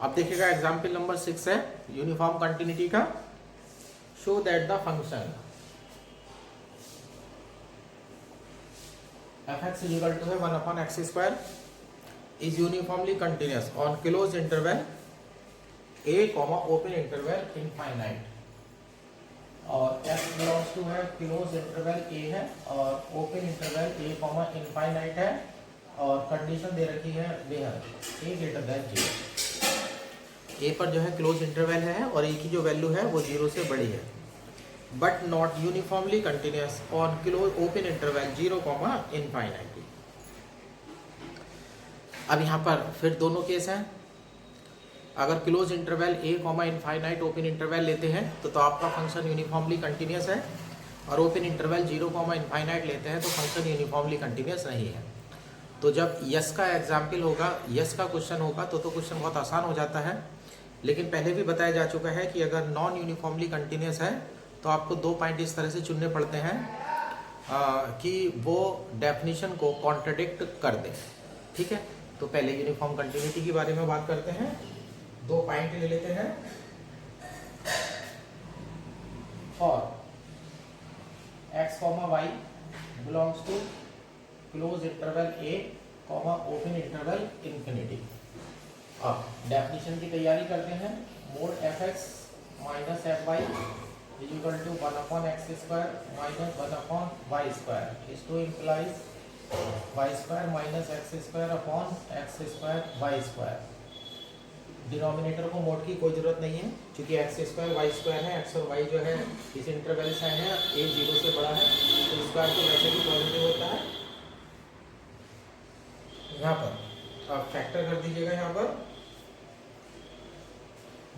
अब देखिएगा example number 6 है यूनिफॉर्म कंटिन्यूटी का। Show that the function f(x) is equal to 1/x² is uniformly continuous on closed interval a, open interval infinite, और f belongs to है close interval a है और open interval a, infinite है, और condition दे रखी है बेहद a ग्रेटर देन 0। a पर जो है क्लोज इंटरवल है और a की जो वैल्यू है वो 0 से बड़ी है, but not uniformly continuous on close open interval 0, infinite. अब यहाँ पर फिर दोनों केस हैं। अगर close interval a, infinite open interval लेते हैं तो आपका फंक्शन यूनिफॉर्मली कंटिन्यूस है, और ओपन इंटरवल 0, इनफाइनाइट लेते हैं तो फंक्शन यूनिफॉर्मली कंटिन्यूस नहीं है। तो जब यस का एग्जाम्पल होगा, यस का क्वेश्चन होगा तो क्वेश्चन बहुत आसान हो जाता है। लेकिन पहले भी बताया जा चुका है कि अगर नॉन यूनिफॉर्मली कंटिन्यूस है तो आपको 2 पॉइंट इस तरह से चुनने पड़ते हैं कि वो डेफिनेशन को कॉन्ट्रडिक्ट कर दे। ठीक है, तो पहले यूनिफॉर्म कंटिन्यूटी के बारे में बात करते हैं। 2 पॉइंट ले लेते हैं। और x, y belongs to close interval a, open interval infinity. अब डेफिनेशन की तैयारी करते हैं। Mod f(x) minus f(y) is equal to 1/x² minus 1/y² is to implies y² minus x² upon x² y²। Denominator को mod की कोई जरूरत नहीं है क्योंकि x² y² है। x और y जो है इस इंटरवल से हैं, a 0 से बड़ा है तो स्क्वायर तो वैसे भी पॉजिटिव होता है। यहाँ पर आप फैक्टर कर दीजिएगा। यहाँ पर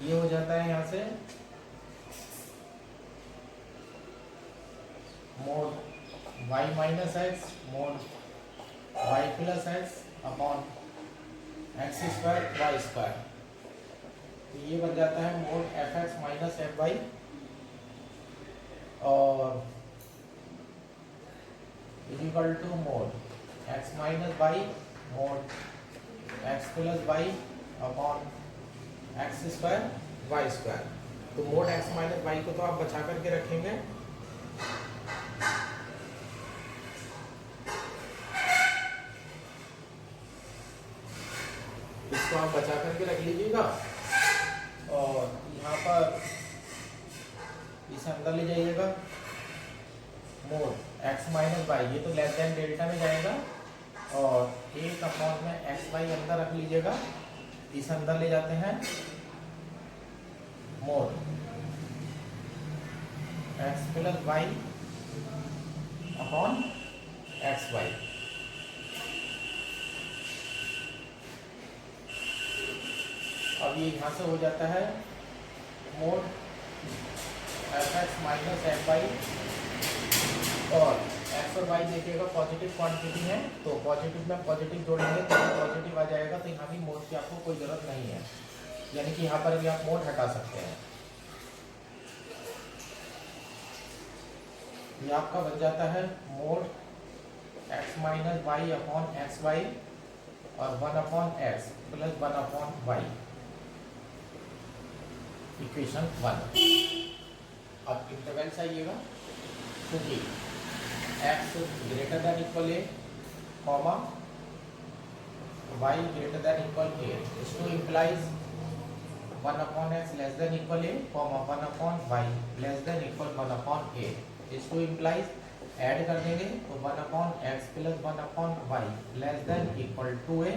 ये हो जाता है यहाँ से mode y minus x mode y plus x upon x² y²। तो ये बन जाता है मोड f(x) माइनस f(y) और is equal to mod x minus y mod x plus y upon x² y²। तो मोड x माइनस y को तो आप बचा करके रखेंगे। इसको आप बचा करके रख लीजिएगा और यहाँ पर इसे अंदर ले जाइएगा। मोड x माइनस y ये तो लेस देन डेल्टा में जाएगा और एक अपॉन में xy अंदर रख लीजिएगा। इसे अंदर ले जाते हैं। Mode x plus y upon xy। अब ये यहाँ से हो जाता है मोड f(x) माइनस f(y) और x और y देखिएगा पॉजिटिव क्वांटिटी है तो पॉजिटिव में पॉजिटिव जोड़ेंगे तो पॉजिटिव आ जाएगा। तो यहाँ भी मोड की आपको कोई ज़रूरत नहीं है, यानी कि यहाँ पर भी आप मोड हटा सकते हैं। ये आपका बन जाता है mode x minus y upon xy और 1/x प्लस 1/y, इक्वेशन 1। अब इंटरवल चाहिएगा क्योंकि x greater than equal a, comma y greater than equal a is to implies 1/x less than equal a, comma 1/y less than equal 1/a is to implies add कर देंगे तो 1/x plus 1/y less than equal to a।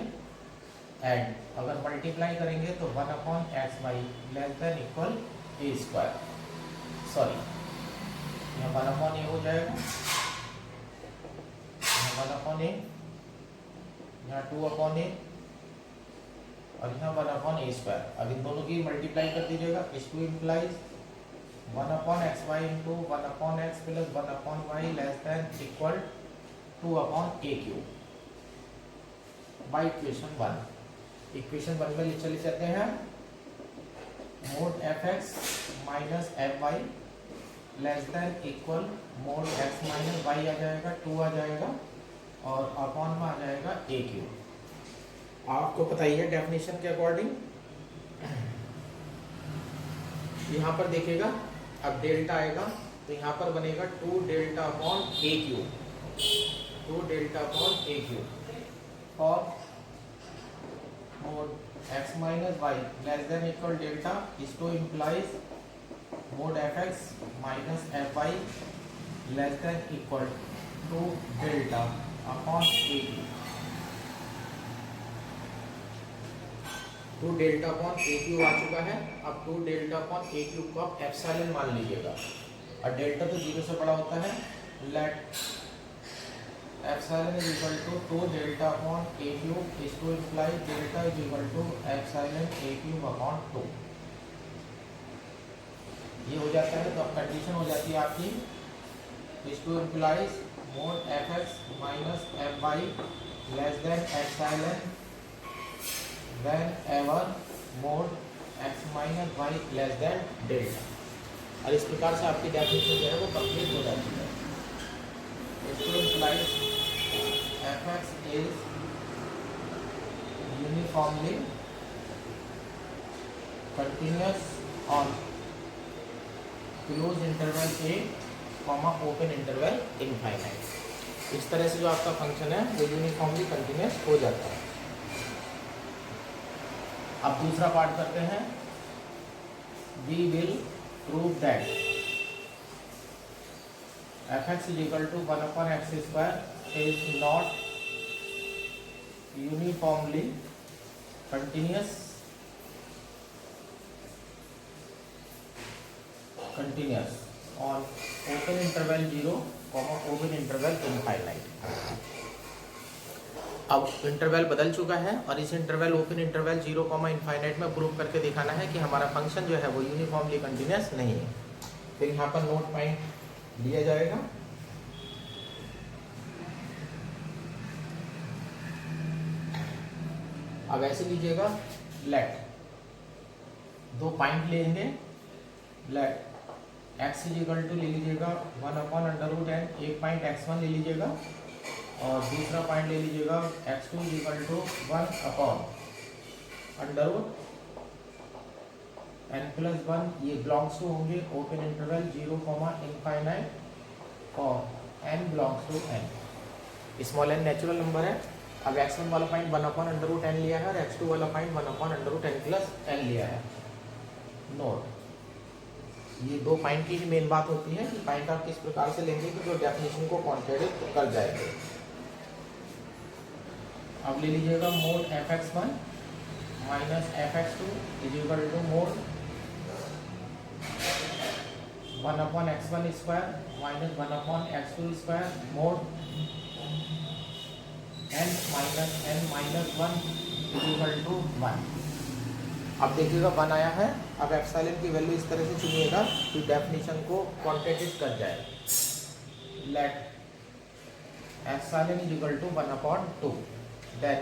And अगर multiply करेंगे तो 1/xy less than equal a²। Sorry, यहाँ 1/a हो जाएगा, यहाँ 1/a, यहाँ 2/a और यहाँ 1/a²। अब इन दोनों की मल्टीप्लाई कर दीजिएगा। इस to implies 1/xy into 1/x plus 1/y less than equal 2/a³ by equation 1। Equation 1 में चले जाते हैं। Mod f(x) minus f(y) less than equal mod x minus y आ जाएगा, 2 आ जाएगा और अपॉन में आ जाएगा a³। आपको पता ही है डेफिनेशन के अकॉर्डिंग यहाँ पर देखेगा अब डेल्टा आएगा तो यहाँ पर बनेगा 2 delta upon a Q, 2 delta upon a Q और mod x minus y less than equal delta, इस to implies mod f x minus f y less than equal to delta upon a Q. 2 delta upon a cube आ चुका है। अब 2 delta upon a cube को आप epsilon मान लीजिएगा और डेल्टा तो 0 से बड़ा होता है। Let epsilon is equal to 2 delta upon a cube is to imply delta is equal to epsilon a cube upon 2। ये हो जाता है तो अब कंडीशन हो जाती है आपकी is to implies mod f x minus f y less than epsilon whenever mod x minus y less than delta। और इस प्रकार से आपकी डेफिनेशन जो है वो कंप्लीट हो जाती है। इसको implies f x is uniformly continuous on close interval A comma open interval infinite. इस तरह से जो आपका फंक्शन है वो यूनिफॉर्मली कंटिन्यूअस हो जाता है। अब दूसरा पार्ट करते हैं। We will prove that f x is equal to 1 upon x square is not uniformly continuous on open interval 0 comma open interval infinite. अब इंटरवल बदल चुका है और इस interval open interval 0 comma infinite में प्रूव करके दिखाना है कि हमारा फंक्शन जो है वो यूनिफॉर्मली कंटिन्यूअस नहीं है। फिर यहाँ पर नोट पॉइंट दिया जाएगा। अब ऐसे लीजिएगा, लेट 2 पॉइंट लेंगे। Let x is equal to ले लीजिएगा 1 अपॉन अंडर रूट एन, एक पॉइंट x1 ले लीजिएगा और दूसरा पॉइंट ले लीजिएगा x2 is equal to 1 upon under root n plus 1। ये बिलोंग्स टू होंगे ओपन इंटरवल 0 कॉमा इनफाइनाइट और n belongs to n। Small n natural number है। अब x1 वाला point 1 upon under root n लिया है और x2 वाला point 1 upon under root n plus n लिया है। नोट, ये 2 पॉइंट की ही मेन बात होती है कि पॉइंट आप किस प्रकार से लेंगे कि जो डेफिनेशन को कॉन्ट्रडिक्ट कर जाएंगे। अब ले लीजिएगा mod f x 1 minus f x 2 is equal to mod 1 upon x 1 square minus 1 upon x 2 square mod n minus n minus 1 is equal to 1। अब देखिएगा 1 आया है। अब एप्सिलॉन की वैल्यू इस तरह से चुनिएगा कि डेफिनेशन को कॉन्ट्रडिक्ट कर जाए। Let epsilon is equal to 1 upon 2, then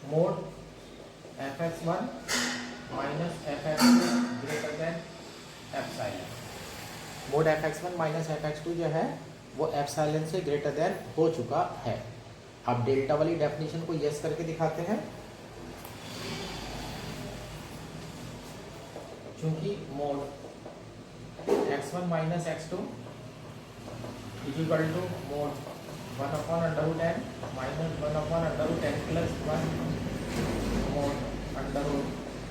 mod fx1 minus fx2 greater than epsilon। mod fx1 minus fx2 जो है वो एप्सिलॉन से ग्रेटर देन हो चुका है। अब डेल्टा वाली डेफिनेशन को यस करके दिखाते हैं। चूंकि mod x1 minus x2 is equal to mod 1 upon under root n minus 1 upon under root n plus 1 mod under root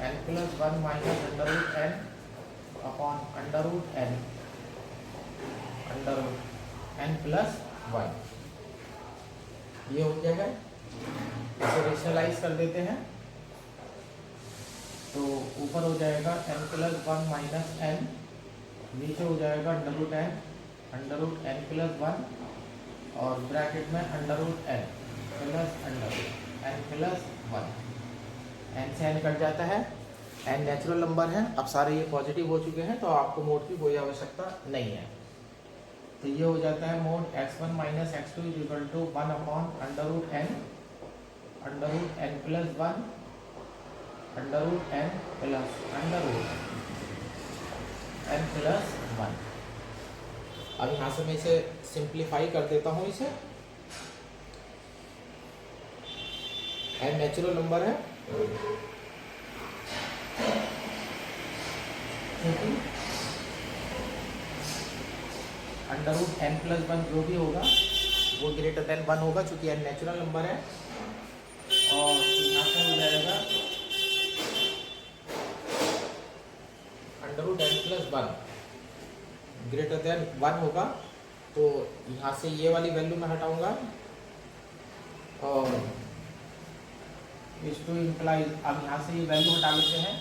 n plus 1 minus under root n upon under root n under root n plus 1। ये हो जाएगा। इसे rationalise कर देते हैं तो ऊपर हो जाएगा n प्लस 1 माइनस n, नीचे हो जाएगा अंडर रूट n प्लस 1 और ब्रैकेट में under root n plus under root n plus 1। n से n कट जाता है। n नेचुरल नंबर है। अब सारे ये पॉजिटिव हो चुके हैं तो आपको मोड की कोई आवश्यकता नहीं है। तो ये हो जाता है mod x1 minus x2 is equal to 1 upon under root n plus 1 under root n plus under root n plus 1। अब यहाँ से मैं इसे सिंप्लीफाई कर देता हूँ। इसे n नेचुरल नंबर है क्योंकि √n+1 जो भी होगा वो ग्रेटर देन 1 होगा, चूंकि n नेचुरल नंबर है। और यहाँ पे हो जाएगा √n+1 ग्रेटर देन 1 होगा। तो यहाँ से ये वाली वैल्यू मैं हटाऊंगा और इस टू इम्प्लाइज, अब यहाँ से ये वैल्यू हटा लेते हैं।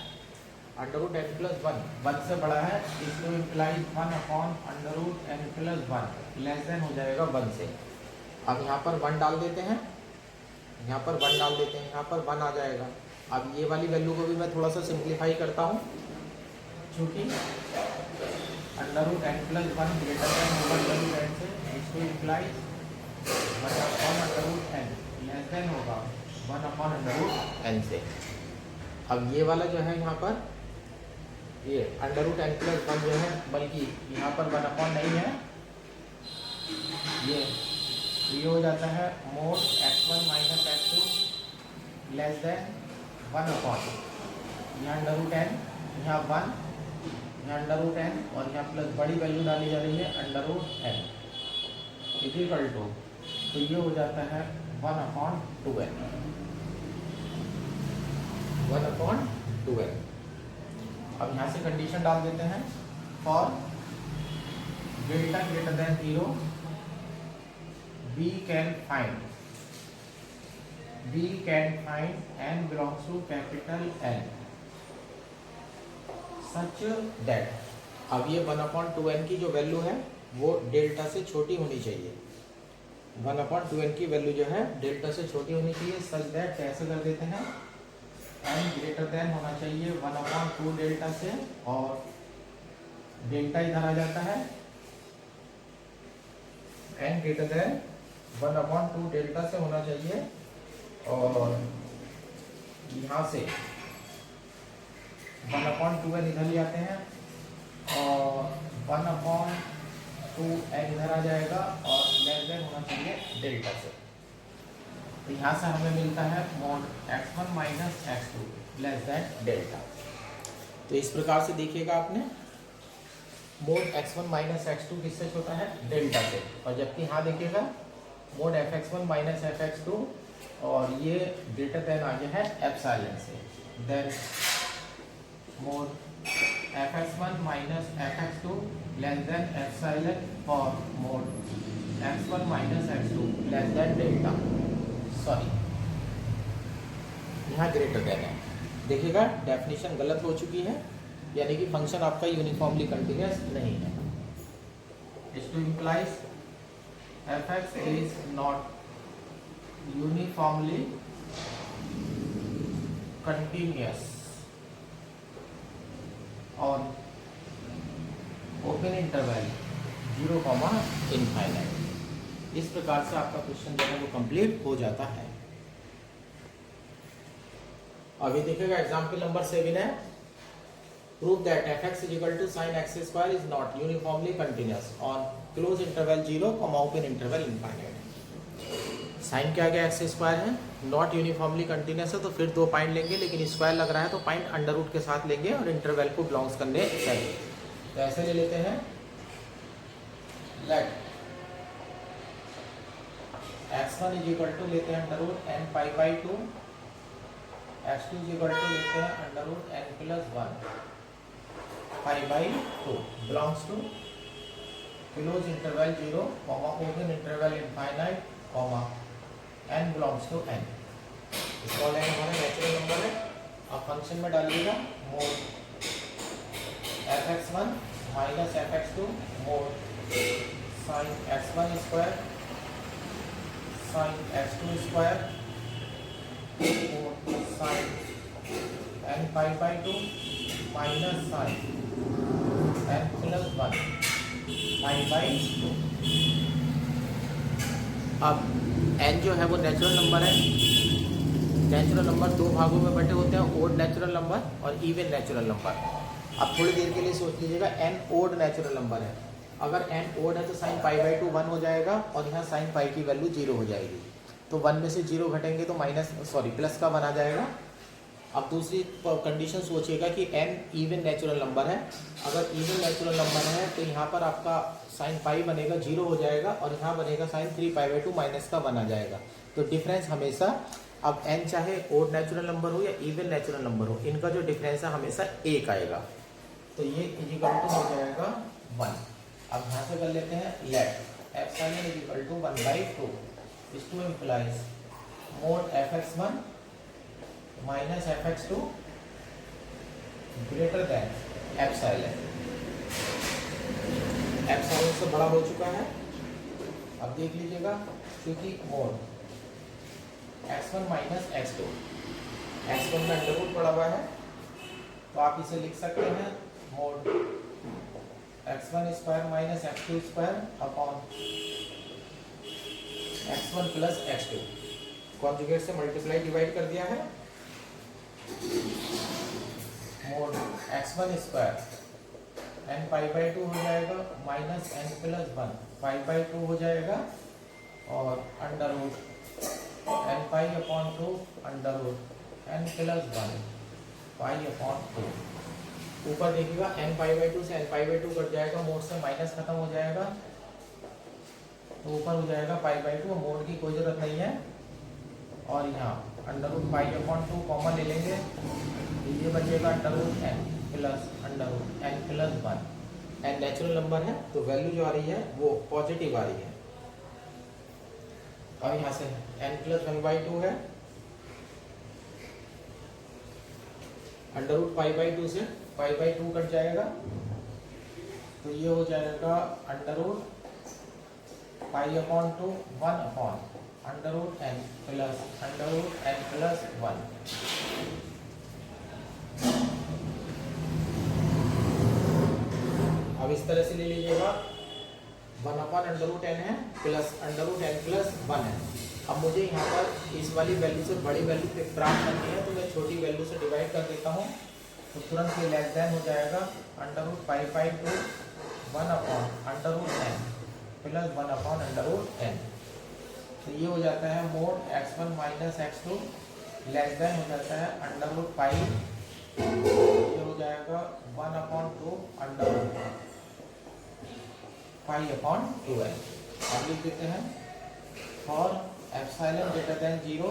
√n+1 1 से बड़ा है, is to implies 1/√n+1 less than हो जाएगा 1 से। अब यहाँ पर 1 डाल देते हैं, यहाँ पर 1 डाल देते हैं, यहाँ पर 1 आ जाएगा। अब ये वाली वैल्यू को भी मैं थोड़ा सा सिंप्लीफाई करता हूँ, क्योंकि √n+1 ग्रेटर देन होगा √n से, इस to implies 1/√n less than होगा 1/√n से। अब ये वाला जो है यहाँ पर ये √n+1 जो है, बल्कि यहाँ पर 1 नहीं है, ये हो जाता है mod x1 - x2 less then 1/, यहाँ √n, यहाँ 1, यहाँ √n और यहाँ प्लस बड़ी वैल्यू डाली जा रही है √n इक्वल टू, तो ये हो जाता है 1/2n, 1/2n। अब यहाँ से कंडीशन डाल देते हैं, for delta greater than 0 we can find n belongs to capital N such that, अब ये 1/2n की जो वैल्यू है वो डेल्टा से छोटी होनी चाहिए। 1/2n की वैल्यू जो है डेल्टा से छोटी होनी चाहिए, सच दैट कैसे कर देते हैं, n ग्रेटर देन होना चाहिए 1/2 डेल्टा से, और डेल्टा इधर आ जाता है, n ग्रेटर देन 1/2 डेल्टा से होना चाहिए, और यहाँ से 1/2n इधर ले आते हैं और 1/2n इधर आ जाएगा और लेस देन होना चाहिए डेल्टा से। तो यहाँ से हमें मिलता है mod x1 - x2 less than delta. तो इस प्रकार से देखिएगा आपने, mod x1 - x2 किससे छोटा है, डेल्टा से, और जबकि यहाँ देखिएगा mod fx1 - fx2 और ये ग्रेटर देन आ गया है एप्सिलॉन से, then mod fx1 - fx2 less than epsilon for mod x1 - x2 less than delta. Sorry, यहाँ ग्रेटर देन है, देखिएगा डेफिनेशन गलत हो चुकी है, यानी कि फंक्शन आपका यूनिफॉर्मली कंटिन्यूअस नहीं है। Is to implies fx is not uniformly continuous on open interval 0, इस प्रकार से आपका क्वेश्चन जो है वो कंप्लीट हो जाता है। अभी देखिएगा एग्जाम्पल नंबर 7 है, prove that fx = sin x² is not uniformly continuous on close interval 0, open interval infinite। Sign के आगे x² है, नॉट यूनिफॉर्मली कंटिन्यूस है, तो फिर 2 पॉइंट लेंगे, लेकिन स्क्वायर लग रहा है तो पॉइंट अंडर रूट के साथ लेंगे और इंटरवल को बिलोंग्स करने चाहिए। तो ऐसे ले लेते हैं, लेट x1 = लेते हैं √n π/2, x2 = लेते हैं √n+1 π/2 belongs to close interval 0, open interval infinite, n belongs to n। Small n हमारा नेचुरल नंबर है। अब फंक्शन में डालिएगा mod fx1 - fx2 mod sin x1 square sin x2 square mod sin n π/2 minus sin n+1 π/2। अब n जो है वो natural number है। नेचुरल नंबर 2 भागों में बटे होते हैं, ओड नेचुरल नंबर और इवन नेचुरल नंबर। अब थोड़ी देर के लिए सोच लीजिएगा, n ओड नेचुरल नंबर है। अगर n ओड है तो sin π/2 1 हो जाएगा और यहाँ sin π की वैल्यू 0 हो जाएगी। तो 1 में से 0 घटेंगे तो प्लस का 1 आ जाएगा। अब दूसरी कंडीशन सोचिएगा कि n इवन नेचुरल नंबर है। अगर इवन नेचुरल नंबर है तो यहाँ पर आपका साइन पाई बनेगा 0 हो जाएगा और यहाँ बनेगा साइन 3π/2 माइनस का 1 आ जाएगा। तो डिफरेंस हमेशा, अब n चाहे ओड नेचुरल नंबर हो या इवन नेचुरल नंबर हो, इनका जो डिफरेंस है हमेशा 1 आएगा। तो ये इक्वल टू हो जाएगा 1। अब यहाँ से कर लेते हैं let epsilon is equal to 1/2 is to implies mod fx1 minus fx2 greater than epsilon. Epsilon से बड़ा हो चुका है। अब देख लीजिएगा, क्योंकि mode x1 minus x2, x1 में अंडर रूट पड़ा हुआ है तो आप इसे लिख सकते हैं mode x1 square minus x2 square upon x1 plus x2। Conjugate से मल्टीप्लाई डिवाइड कर दिया है। मोड x1 स्क्वायर n π/2 हो जाएगा माइनस n प्लस 1 π/2 हो जाएगा और under root n π/2 under root n plus 1 π/2। ऊपर देखिएगा n π/2 से n π/2 कट जाएगा, मोड से माइनस खत्म हो जाएगा तो ऊपर हो जाएगा π/2, मोड की कोई जरूरत नहीं है। और यहाँ अंडर रूट π/2 कॉमन ले लेंगे तो ये बचेगा under root n plus under root n plus 1। n natural number है तो वैल्यू जो आ रही है वो पॉजिटिव आ रही है। और यहाँ से n प्लस 1/2 है, अंडर रूट π/2 से π/2 कट जाएगा तो ये हो जाएगा under root π/2 1 upon under root n plus under root n plus 1। अब इस तरह से ले लीजिएगा 1 अपॉन अंडर रूट n है plus under root n plus 1 है। अब मुझे यहाँ पर इस वाली वैल्यू से बड़ी वैल्यू प्राप्त करनी है तो मैं छोटी वैल्यू से डिवाइड कर देता हूँ तो तुरंत ये लेस देन हो जाएगा under root π/2 1 upon under root n plus 1 upon under root n। तो ये हो जाता है mod x1 minus x2 less than हो जाता है अंडर रूट पाई, ये हो जाएगा 1/2 अंडर रूट π/2n। अब लिख देते हैं for epsilon greater than 0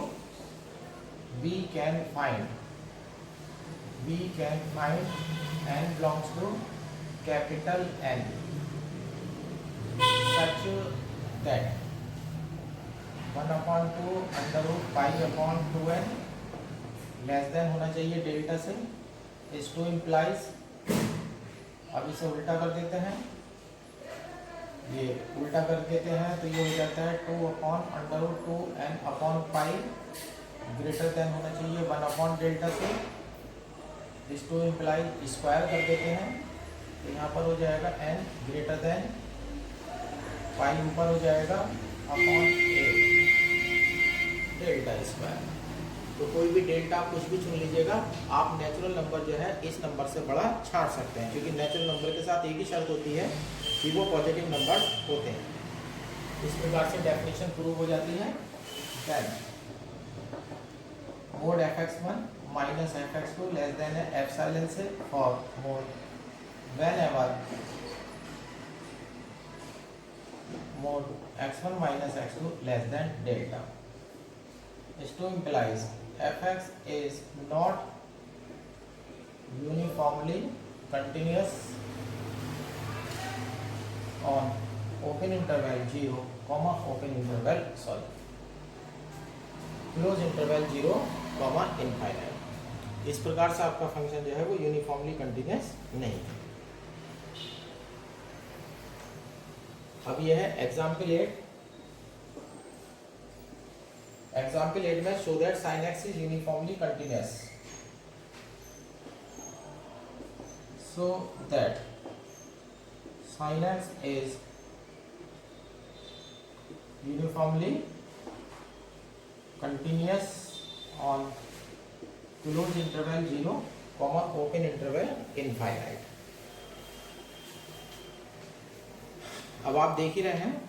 we can find n belongs to capital N such that 1/2 under root π/2n less than होना चाहिए डेल्टा से। इस टू इम्प्लाइज, अब इसे उल्टा कर देते हैं, ये उल्टा कर देते हैं तो ये हो जाता है 2/√2n/π ग्रेटर देन होना चाहिए 1/डेल्टा से। इस टू इम्प्लाइज स्क्वायर कर देते हैं तो यहाँ पर हो जाएगा n ग्रेटर देन पाई, ऊपर हो जाएगा अपॉन a डेल्टा स्क्वायर। तो कोई भी डेल्टा आप कुछ भी चुन लीजिएगा, आप नेचुरल नंबर जो है इस नंबर से बड़ा छाड़ सकते हैं क्योंकि नेचुरल नंबर के साथ एक ही शर्त होती है कि वो पॉजिटिव नंबर होते हैं। इस प्रकार से डेफिनेशन प्रूव हो जाती है। Then mod fx1 minus fx2 less than है एप्सिलॉन से for mod whenever mod x1 minus x2 less than delta. This to implies fx is not uniformly continuous on open interval 0, open interval close interval 0, infinite। इस प्रकार से आपका function जो है वो uniformly continuous नहीं है। अब यह है एग्जाम्पल 8। एग्जाम्पल 8 में show that sin x is uniformly continuous, so that sin x is uniformly continuous on closed interval 0, open interval infinite। अब आप देख ही रहे हैं,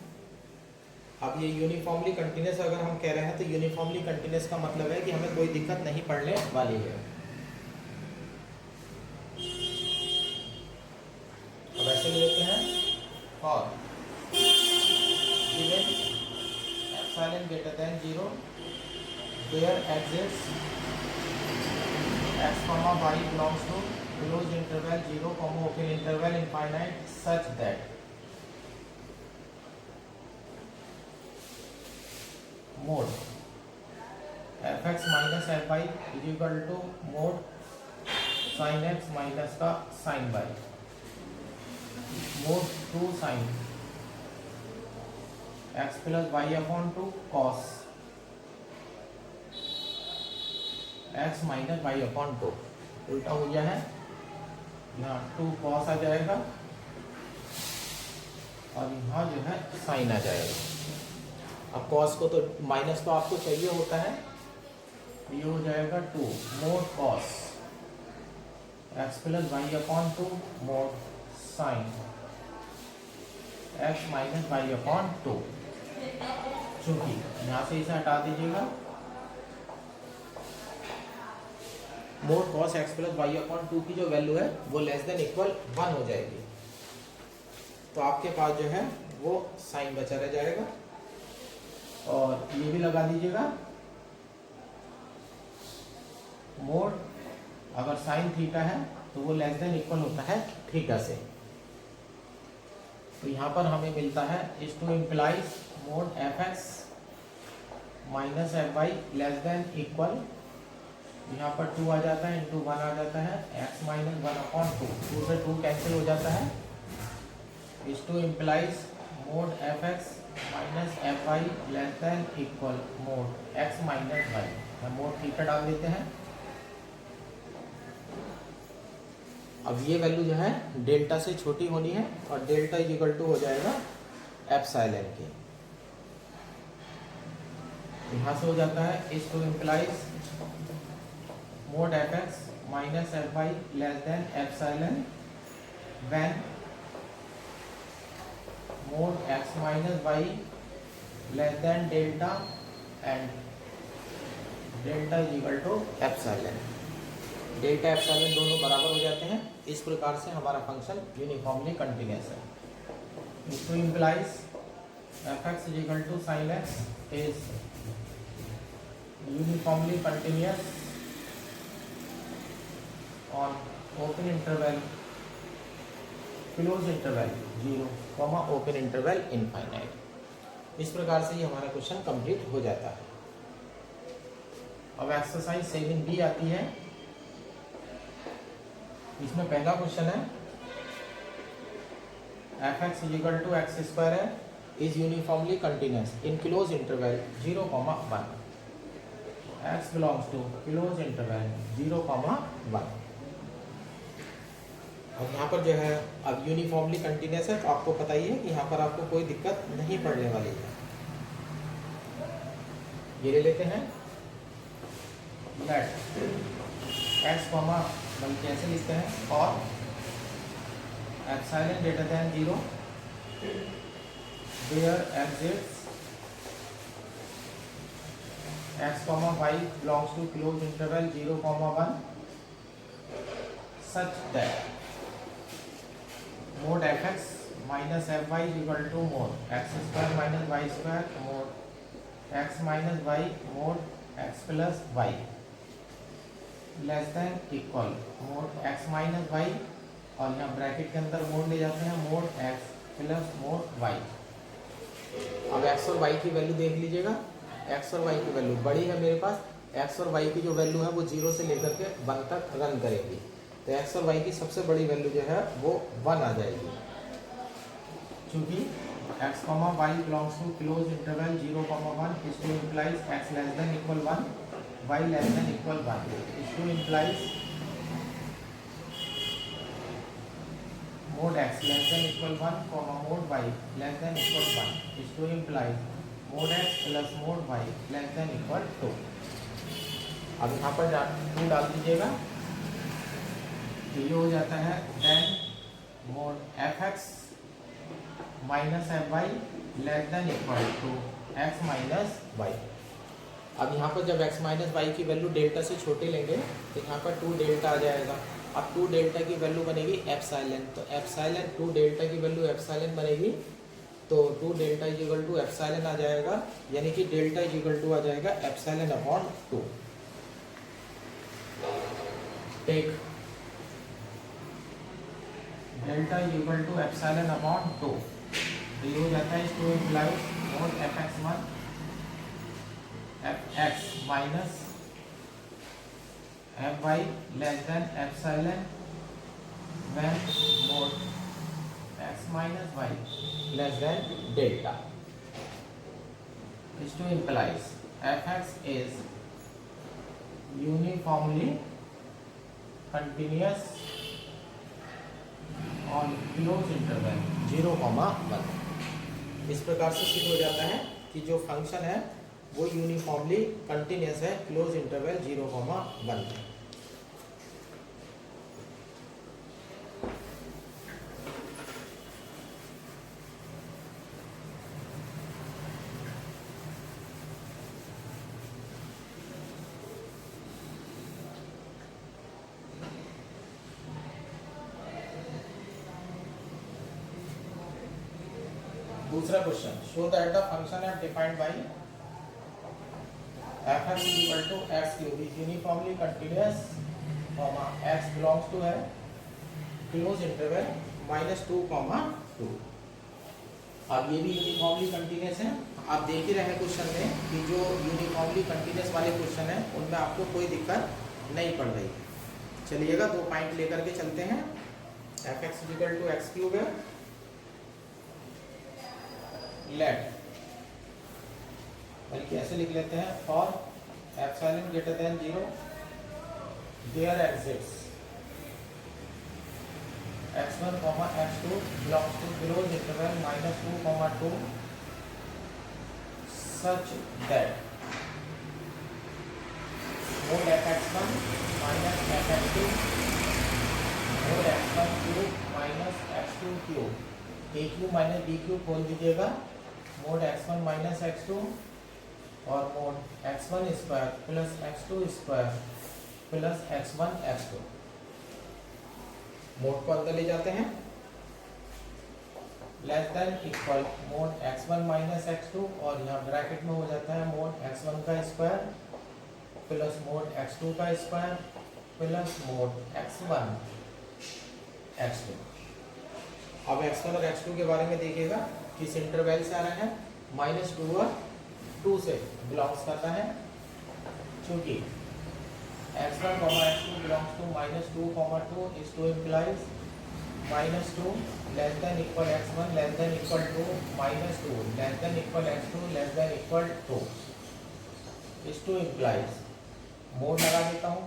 अब ये यूनिफॉर्मली कंटिन्यूस अगर हम कह रहे हैं तो यूनिफॉर्मली कंटिन्यूस का मतलब है कि हमें कोई दिक्कत नहीं पड़ने वाली है। कैसे लेते हैं, for given epsilon greater than 0 where exists x, y belongs to closed interval 0, open interval infinite such that mod fx minus fy is equal to mod sin x minus का sin y, mod 2 sin x plus y upon 2 cos x minus y upon 2, उल्टा हो गया है, यहाँ 2 cos आ जाएगा और यहाँ जो है साइन आ जाएगा। अब cos को तो माइनस तो आपको चाहिए होता है, ये हो जाएगा 2 mod cos x plus y upon 2 mod sine x minus y upon 2। चूंकि यहाँ से इसे हटा दीजिएगा, mod cos x plus y upon 2 की जो वैल्यू है वो लेस देन इक्वल 1 हो जाएगी, तो आपके पास जो है वो साइन बचा रह जाएगा। और ये भी लगा दीजिएगा, मोड अगर साइन थीटा है तो वो लेस देन इक्वल होता है थीटा से, तो यहाँ पर हमें मिलता है is to implies mod f x minus f y less than equal, यहाँ पर 2 आ जाता है इंटू 1 आ जाता है, x माइनस 1 अपॉन 2, 2 से 2 कैंसिल हो जाता है, is to implies mod f x minus f y less than equal mod x minus y, mod theta डाल देते हैं। अब ये वैल्यू जो है डेल्टा से छोटी होनी है और डेल्टा इज इक्वल टू हो जाएगा एप्सिलॉन के, यहाँ से हो जाता है is to implies mod f x minus f y less than epsilon when mod x minus y less than delta and delta is equal to epsilon. Delta epsilon दोनों बराबर हो जाते हैं, इस प्रकार से हमारा फंक्शन यूनिफॉर्मली कंटिन्यूअस है। To implies f x is equal to sine x is uniformly continuous on open interval close interval 0, open interval infinite। इस प्रकार से ही हमारा क्वेश्चन कंप्लीट हो जाता है। अब एक्सरसाइज 7B आती है, इसमें पहला क्वेश्चन है f x is equal to x square है is uniformly continuous in close interval 0,1, x belongs to close interval 0,1। अब यहाँ पर जो है अब यूनिफॉर्मली कंटिन्यूअस है, तो आपको पता ही है कि यहाँ पर आपको कोई दिक्कत नहीं पड़ने वाली है। ये ले लेते हैं लेट एक्स कॉमा, बल्कि ऐसे लिखते हैं और epsilon greater than 0 where exists x comma y belongs to close interval 0,1 such that mod f x minus f y equal to mod x square minus y square mod x minus y mod x plus y less than equal mod x minus y, और यहाँ bracket के अंदर mod ले जाते हैं mod x plus mod y. अब x और y की वैल्यू देख लीजिएगा, एक्स और वाई की वैल्यू बड़ी है मेरे पास, एक्स और वाई की जो वैल्यू है वो 0 से लेकर के 1 तक रन करेगी, तो एक्स और वाई की सबसे बड़ी वैल्यू जो है वो 1 आ जाएगी। चूँकि x comma y belongs to close interval 0,1 is to implies x less than equal 1 y less than equal 1 is to implies mod x less than equal 1 mod y less than equal 1 is to implies mod x plus mod y less than equal 2। अब यहाँ पर 2 डाल दीजिएगा, तो ये हो जाता है then mod f x minus f y less than equal to x minus y. अब यहाँ पर जब एक्स माइनस वाई की वैल्यू डेल्टा से छोटे लेंगे तो यहाँ पर 2 डेल्टा आ जाएगा। अब 2 डेल्टा की वैल्यू बनेगी एप्सिलॉन, तो एप्सिलॉन 2 डेल्टा की वैल्यू एप्सिलॉन बनेगी, तो 2 delta is equal to epsilon आ जाएगा, यानी कि डेल्टा इज इक्वल टू आ जाएगा epsilon upon 2। Take delta is equal to epsilon upon 2, तो ये हो जाता है, इसको implies mod fx1 fx minus fy less than epsilon when mod x minus y less than delta. This to implies fx is uniformly continuous on closed interval 0,1। इस प्रकार से सिद्ध हो जाता है कि जो फंक्शन है वो यूनिफॉर्मली कंटिन्यूस है क्लोज इंटरवल 0,1 में। दूसरा question, show that the function F defined by fx is equal to x cube is uniformly continuous, x belongs to है close interval -2, -2। अब ये भी यूनिफॉर्मली कंटिन्यूस है। आप देख ही रहे हैं क्वेश्चन में कि जो यूनिफॉर्मली कंटिन्यूस वाले क्वेश्चन है उनमें आपको कोई दिक्कत नहीं पड़ रही। चलिएगा 2 पॉइंट लेकर के चलते हैं। fx is equal to x cube है, लेट बल्कि ऐसे लिख लेते हैं, for epsilon greater than 0 there exists x1, x2 belongs to closed interval -2, 2 such that mod fx1 minus fx2 mod x1 cube minus x2 cube, a cube minus b cube खोल दीजिएगा, mode x1 minus x2 और mode x1 square plus x2 square plus x1 x2। Mode को अंदर ले जाते हैं, less than equal mod x1 minus x2 और यहाँ ब्रैकेट में हो जाता है मोड x1 का स्क्वायर प्लस मोड x2 का square plus mode x1 x2। अब x1 और x2 के बारे में देखिएगा, किस इंटरवल से आ रहा है, -2 और 2 से बिलोंग्स करता है, क्योंकि x1, x2 belongs to -2, 2 is to implies -2 less than equal x1 less than equal to -2 less than equal x2 less than equal 2 is to implies, mod लगा देता हूँ,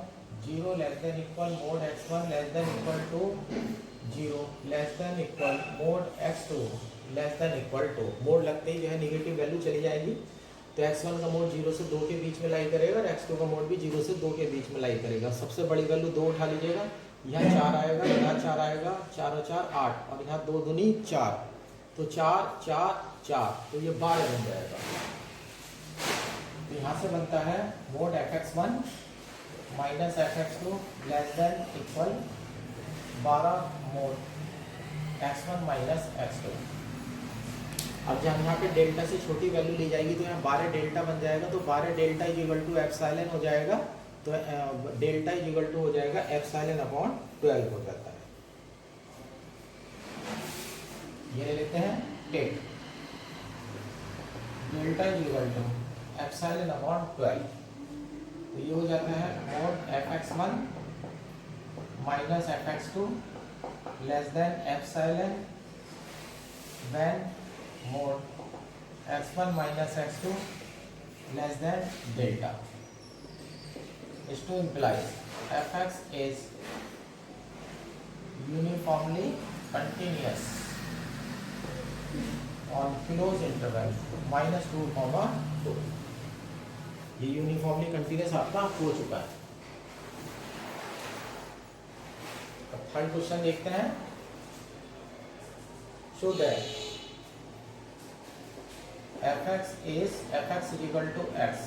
0 less than equal mod x1 less than equal to 0 less than equal mod x2 less than equal to. Mod लगते ही जो है negative value चली जाएगी, तो x1 का मोड 0 से 2 के बीच में लाई करेगा और x2 का मोड भी 0 से 2 के बीच में लाई करेगा। सबसे बड़ी वैल्यू 2 उठा लीजिएगा, यहाँ 4 आएगा, यहाँ 4 आएगा, 4 और 4 8 और यहाँ 2 दूनी 4, तो 4 4 4, तो ये 12 बन जाएगा। तो यहाँ से बनता है mod fx1 minus fx2 less than equal 12 mode x1 minus x2। अब जब यहाँ पे डेल्टा से छोटी वैल्यू ली जाएगी तो यहाँ 12 डेल्टा बन जाएगा, तो 12 delta is equal to epsilon हो जाएगा, तो डेल्टा इज इक्वल टू हो जाएगा एप्सिलॉन अपॉन 12 हो जाता है। ये ले लेते हैं take delta is equal to epsilon upon 12, तो ये हो जाता है mod fx1 minus fx2 less than epsilon when mod x1 minus x2 less than delta is to implies fx is uniformly continuous on closed interval -2, 2। ये uniformly continuous आपका हो चुका है। अब थर्ड क्वेश्चन देखते हैं, show that fx is equal to x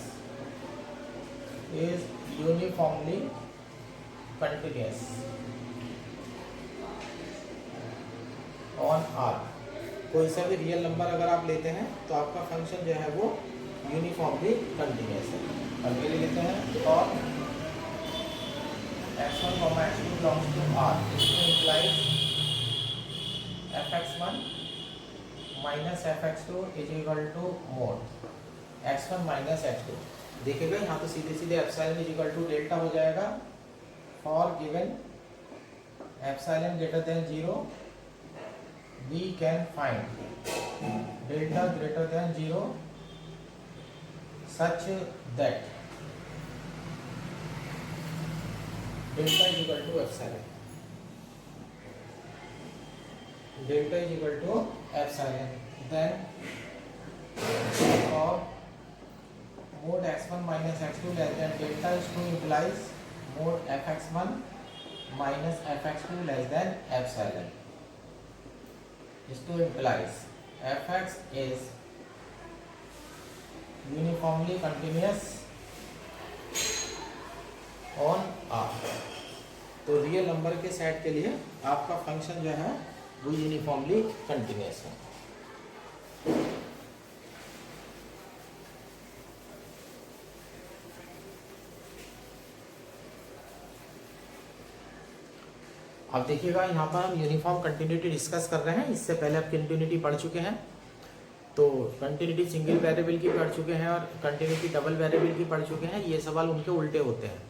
is uniformly continuous on R. कोई सा भी रियल नंबर अगर आप लेते हैं तो आपका फंक्शन जो है वो यूनिफॉर्मली कंटिन्यूस है। अब ये ले लेते हैं और x1, x2 belongs to R, this implies fx1 minus fx2 is equal to mod x1 minus x2। देखिएगा यहाँ तो सीधे सीधे epsilon is equal to delta हो जाएगा। For given epsilon greater than 0 we can find delta greater than 0 such that delta is equal to epsilon, delta is equal to epsilon, then for mod x1 minus x2 less than delta is 2 implies mod fx1 minus fx2 less than epsilon. This 2 implies fx is uniformly continuous on R। तो real number के set के लिए आपका function जो है वो uniformly continuous है। अब देखिएगा यहाँ पर हम यूनिफॉर्म कंटिन्यूटी डिस्कस कर रहे हैं। इससे पहले आप कंटिन्यूटी पढ़ चुके हैं, तो कंटिन्यूटी सिंगल वेरिएबल की पढ़ चुके हैं और कंटिन्यूटी डबल वेरिएबल की पढ़ चुके हैं। ये सवाल उनके उल्टे होते हैं।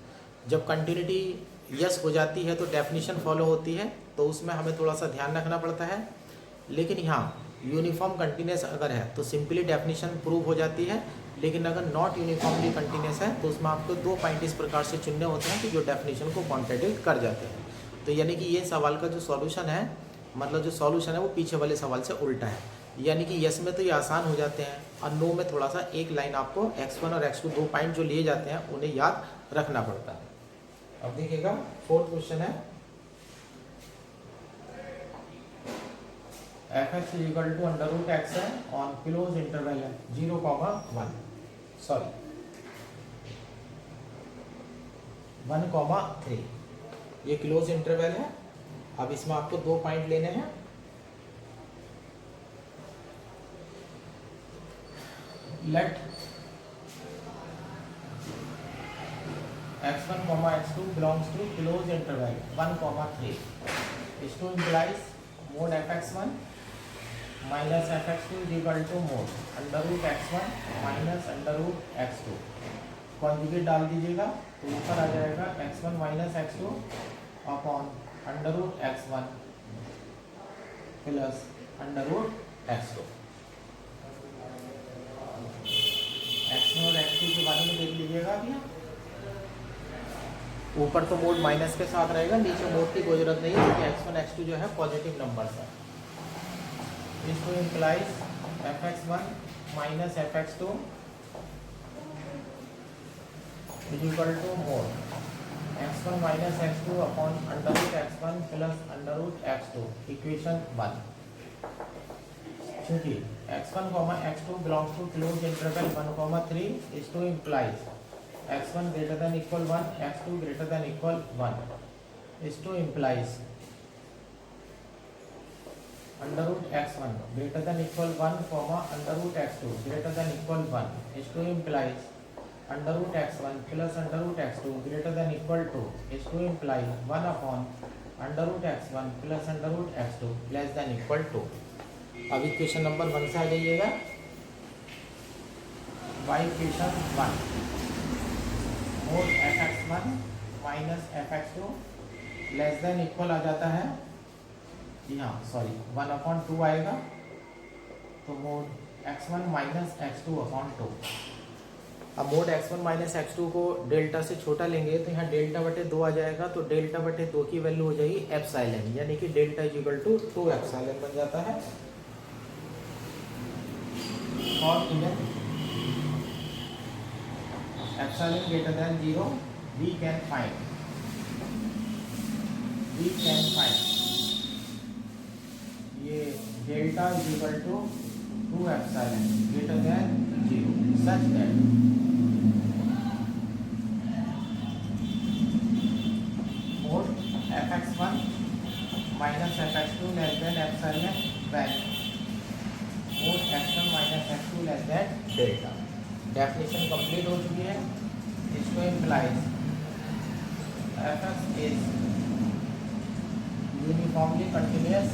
जब कंटिन्यूटी यस हो जाती है तो डेफिनेशन फॉलो होती है, तो उसमें हमें थोड़ा सा ध्यान रखना पड़ता है। लेकिन यहाँ यूनिफॉर्म कंटिन्यूस अगर है तो सिंपली डेफिनेशन प्रूव हो जाती है। लेकिन अगर नॉट यूनिफॉर्मली कंटिन्यूस है तो उसमें आपको 2 पॉइंट इस प्रकार से चुनने होते हैं कि जो डेफिनेशन को कॉन्ट्रडिक्ट कर जाते हैं। तो यानी कि ये सवाल का जो सॉल्यूशन है, मतलब जो सॉल्यूशन है वो पीछे वाले सवाल से उल्टा है। यानी कि यस में तो ये आसान हो जाते हैं और नो में थोड़ा सा एक लाइन आपको x1 और x2 2 पॉइंट जो लिए जाते हैं उन्हें याद रखना पड़ता है। अब देखिएगा 4th क्वेश्चन है fx is equal to under root x है on close interval है 0,1 सॉरी 1,3। ये क्लोज इंटरवल है। अब इसमें आपको 2 पॉइंट लेने हैं। Let x1, x2 belongs to close interval 1,3। This 2 implies mod fx1 minus fx2 is equal to mod under root x1 minus under root x2। Conjugate डाल दीजिएगा तो ऊपर आ जाएगा x1 minus x2 upon under root x1 plus under root x2। x1 और x2 के बारे में देख लीजिएगा। अभी ऊपर तो मोड माइनस के साथ रहेगा, नीचे मोड की कोई जरूरत नहीं है क्योंकि x1 x2 जो है पॉजिटिव नंबर्स है। इसको implies fx1 minus fx2 is equal to mod x1 minus x2 upon under root x1 plus under root x2 equation 1। चूंकि x1, x2 belongs to closed interval 1,3 is to implies x1 greater than equal 1, x2 greater than equal 1 is to implies under root x1 greater than equal 1, under root x2 greater than equal 1 is to implies under root x1 plus under root x2 greater than equal to is to imply 1 upon under root x1 plus under root x2 less than equal to। अब equation number 1 से आ जाइएगा। By equation 1 mod fx1 minus fx2 less than equal आ जाता है, यहाँ sorry 1 upon 2 आएगा, तो mod x1 minus x2 upon 2। अब मोड x1 माइनस x2 को डेल्टा से छोटा लेंगे तो यहाँ डेल्टा बटे 2 आ जाएगा, तो डेल्टा बटे 2 की वैल्यू हो जाएगी एप्सिलॉन, यानी कि delta is equal to 2 epsilon बन जाता है। और even epsilon greater than 0 we can find ये delta is equal to 2 epsilon greater than 0 such that fx1 minus epsilon when mod x1 minus x2 less than delta. Definition complete हो चुकी है। इसको implies fx is uniformly continuous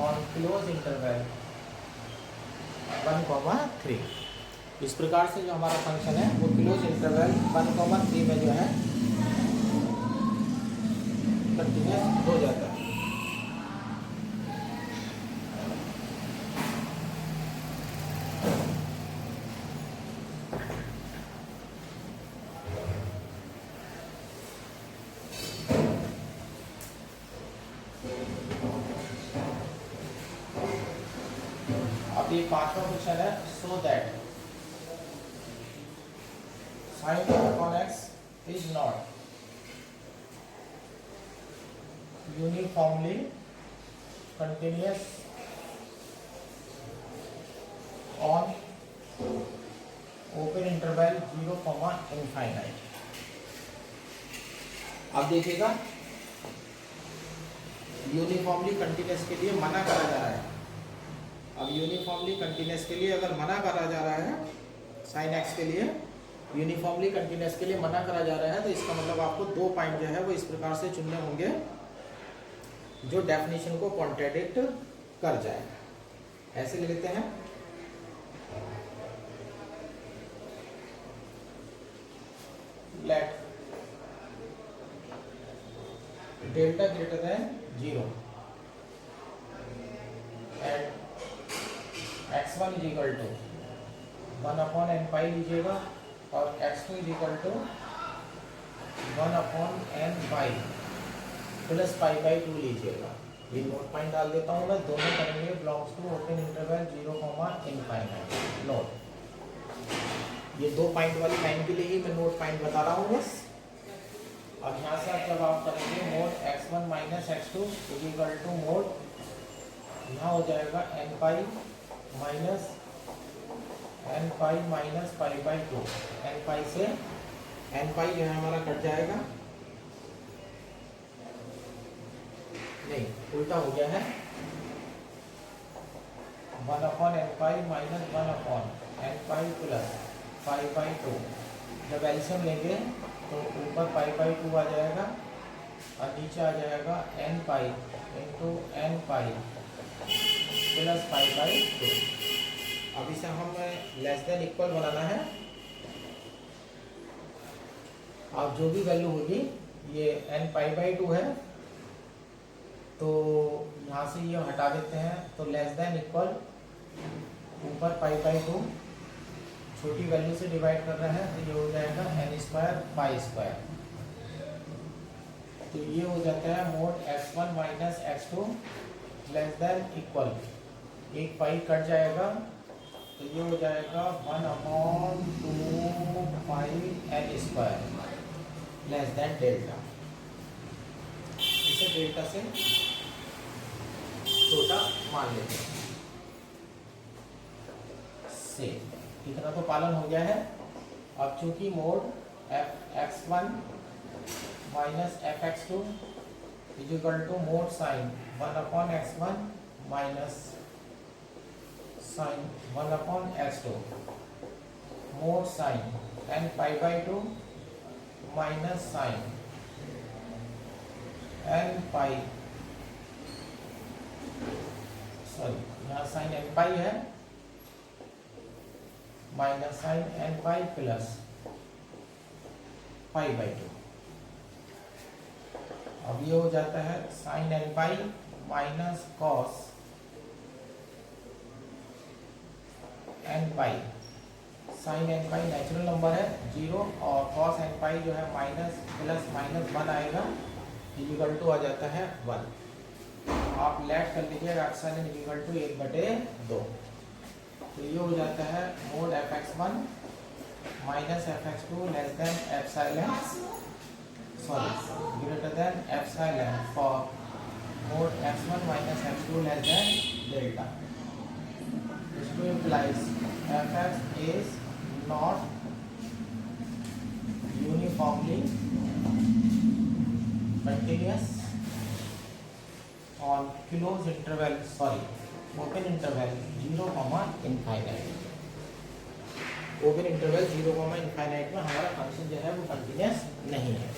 on close interval 1,3। इस प्रकार से जो हमारा फंक्शन है वो क्लोज इंटरवल 1,3 में जो है कंटिन्यूअस हो जाता है। अब ये पांचवा क्वेश्चन है, so that sin upon x is not uniformly continuous on open interval 0, infinite। अब देखिएगा यूनिफॉर्मली कंटिन्यूअस के लिए मना करा जा रहा है। अब यूनिफॉर्मली कंटिन्यूअस के लिए अगर मना करा जा रहा है, साइन एक्स के लिए यूनिफॉर्मली कंटिन्यूअस के लिए मना करा जा रहा है, तो इसका मतलब आपको दो पॉइंट जो है वो इस प्रकार से चुनने होंगे जो डेफिनेशन को कॉन्ट्रडिक्ट कर जाए। ऐसे ले लेते हैं, let delta greater than 0 and x1 is equal to 1/n लीजिएगा और x2 is equal to 1/n plus π/2 लीजिएगा। ये नोट पॉइंट डाल देता हूँ मैं, दोनों करेंगे belongs to open interval 0, infinite. Note, ये दो पॉइंट वाली लाइन के लिए ही मैं नोट पॉइंट बता रहा हूँ बस। अब यहाँ से जब आप करेंगे mod x1 minus x2 is equal to mod, यहाँ हो जाएगा n pi minus π/2। n pi से n पाई जो है हमारा कट जाएगा, नहीं उल्टा हो गया है, 1/n माइनस 1/n प्लस π/2। जब एलसीएम लेंगे तो ऊपर π/2 आ जाएगा और नीचे आ जाएगा n pi into n pi plus π/2। अब इसे हम लेस देन इक्वल बनाना है। अब जो भी वैल्यू होगी, ये n π/2 है तो यहाँ से ये हटा देते हैं, तो लेस देन इक्वल ऊपर π/2 छोटी वैल्यू से डिवाइड कर रहे हैं तो ये हो जाएगा n² π²। तो ये हो जाता है mod x1 minus x2 less than equal, एक पाई कट जाएगा तो ये हो जाएगा 1/2 πn² लेस देन डेल्टा। इसे डेल्टा से छोटा मान लेते हैं। से इतना तो पालन हो गया है। अब चूंकि mod fx1 minus fx2 is equal to mod sine 1/x1 minus sine 1/x2 mod sine n π/2 minus sine n pi, sorry यहाँ साइन n पाई है, minus sine n pi plus π/2। अब ये हो जाता है sine n pi minus cos n pi. Sine n pi natural number है 0 और cos n पाई जो है माइनस प्लस माइनस 1 आएगा, इक्वल टू आ जाता है 1। आप लेट कर लीजिएगा एप्सिलॉन इक्वल टू 1/2। तो ये हो जाता है mod fx1 minus fx2 less than epsilon, sorry greater than epsilon for mode x1 minus x2 less than delta. This implies fx is not uniformly continuous on close interval open interval 0, infinite. Open interval 0, infinite में हमारा function जो है वो continuous नहीं है।